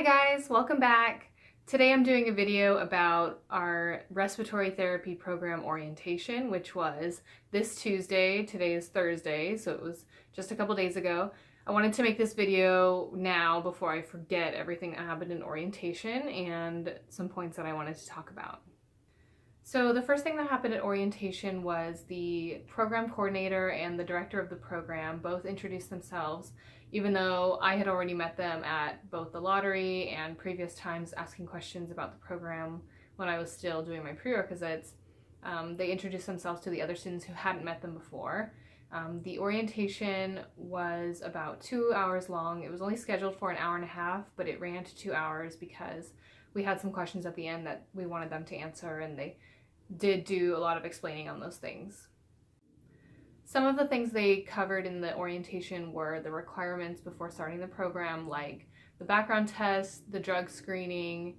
guys, welcome back. Today I'm doing a video about our respiratory therapy program orientation, which was this Tuesday. Today is Thursday, so it was just a couple days ago. I wanted to make this video now before I forget everything that happened in orientation and some points that I wanted to talk about. So the first thing that happened at orientation was the program coordinator and the director of the program both introduced themselves, even though I had already met them at both the lottery and previous times asking questions about the program when I was still doing my prerequisites. They introduced themselves to the other students who hadn't met them before. The orientation was about 2 hours long. It was only scheduled for an hour and a half, but it ran to 2 hours because we had some questions at the end that we wanted them to answer, and they did do a lot of explaining on those things. Some of the things they covered in the orientation were the requirements before starting the program, like the background test, the drug screening,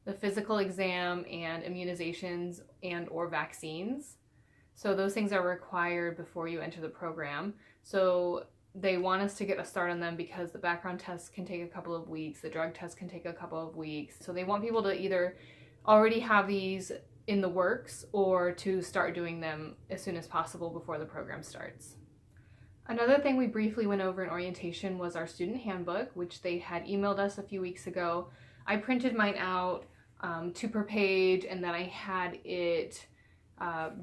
the physical exam, and immunizations and or vaccines. So those things are required before you enter the program. So they want us to get a start on them because the background test can take a couple of weeks, the drug test can take a couple of weeks. So they want people to either already have these in the works or to start doing them as soon as possible before the program starts. Another thing we briefly went over in orientation was our student handbook, which they had emailed us a few weeks ago. I printed mine out 2 per page, and then I had it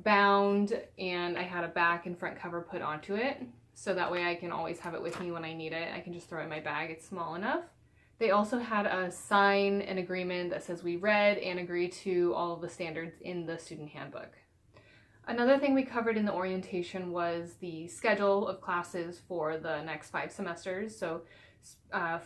bound, and I had a back and front cover put onto it, so that way I can always have it with me when I need it. I can just throw it in my bag, it's small enough. They also had us sign an agreement that says we read and agree to all of the standards in the student handbook. Another thing we covered in the orientation was the schedule of classes for the next 5 semesters. So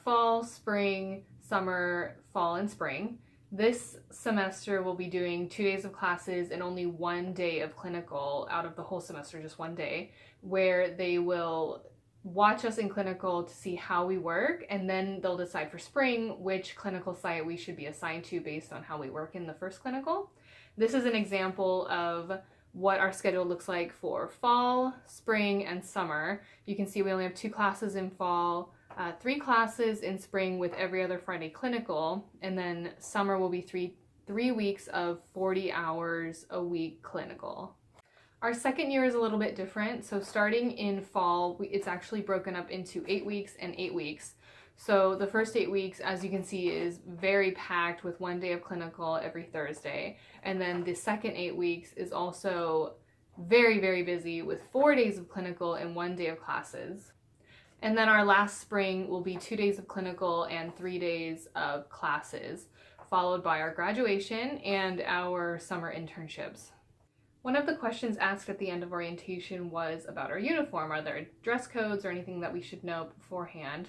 fall, spring, summer, fall, and spring. This semester we'll be doing 2 days of classes and only 1 day of clinical out of the whole semester, just 1 day, where they will watch us in clinical to see how we work, and then they'll decide for spring which clinical site we should be assigned to based on how we work in the first clinical. This is an example of what our schedule looks like for fall, spring, and summer. You can see we only have 2 classes in fall, 3 classes in spring with every other Friday clinical, and then summer will be three weeks of 40 hours a week clinical. Our second year is a little bit different. So starting in fall, it's actually broken up into 8 weeks and 8 weeks. So the first 8 weeks, as you can see, is very packed with 1 day of clinical every Thursday. And then the second 8 weeks is also very, very busy with 4 days of clinical and 1 day of classes. And then our last spring will be 2 days of clinical and 3 days of classes, followed by our graduation and our summer internships. One of the questions asked at the end of orientation was about our uniform. Are there dress codes or anything that we should know beforehand?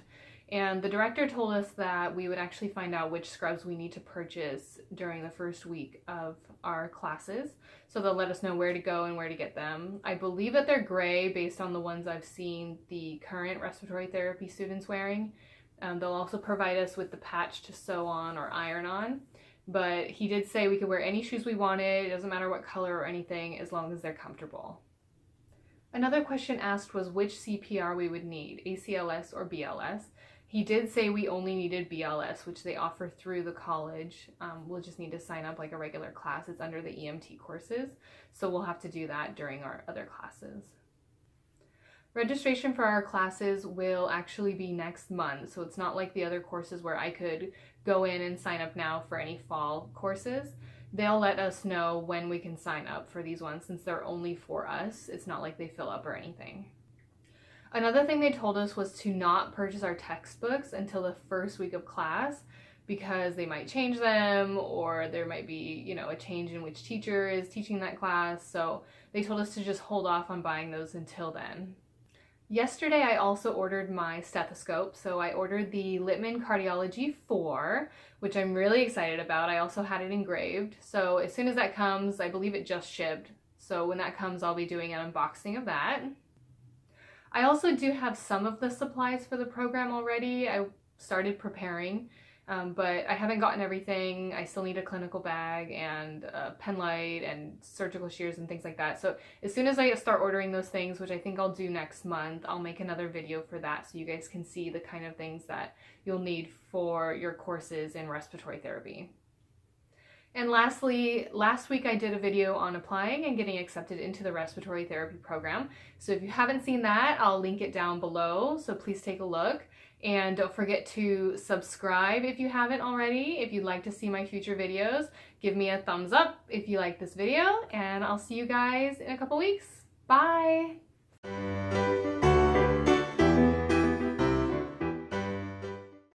And the director told us that we would actually find out which scrubs we need to purchase during the first week of our classes. So they'll let us know where to go and where to get them. I believe that they're gray based on the ones I've seen the current respiratory therapy students wearing. They'll also provide us with the patch to sew on or iron on. But he did say we could wear any shoes we wanted. It doesn't matter what color or anything, as long as they're comfortable. Another question asked was which CPR we would need, ACLS or BLS. He did say we only needed BLS, which they offer through the college. We'll just need to sign up like a regular class. It's under the EMT courses, so we'll have to do that during our other classes. Registration for our classes will actually be next month, so it's not like the other courses where I could go in and sign up now for any fall courses. They'll let us know when we can sign up for these ones since they're only for us. It's not like they fill up or anything. Another thing they told us was to not purchase our textbooks until the first week of class because they might change them, or there might be, a change in which teacher is teaching that class. So they told us to just hold off on buying those until then. Yesterday, I also ordered my stethoscope. So I ordered the Littmann Cardiology 4, which I'm really excited about. I also had it engraved. So as soon as that comes, I believe it just shipped. So when that comes, I'll be doing an unboxing of that. I also do have some of the supplies for the program already. I started preparing, But I haven't gotten everything. I still need a clinical bag and a pen light and surgical shears and things like that. So as soon as I start ordering those things, which I think I'll do next month, I'll make another video for that so you guys can see the kind of things that you'll need for your courses in respiratory therapy. And lastly, last week I did a video on applying and getting accepted into the respiratory therapy program. So if you haven't seen that, I'll link it down below. So please take a look. And don't forget to subscribe if you haven't already. If you'd like to see my future videos, give me a thumbs up if you like this video. And I'll see you guys in a couple weeks. Bye!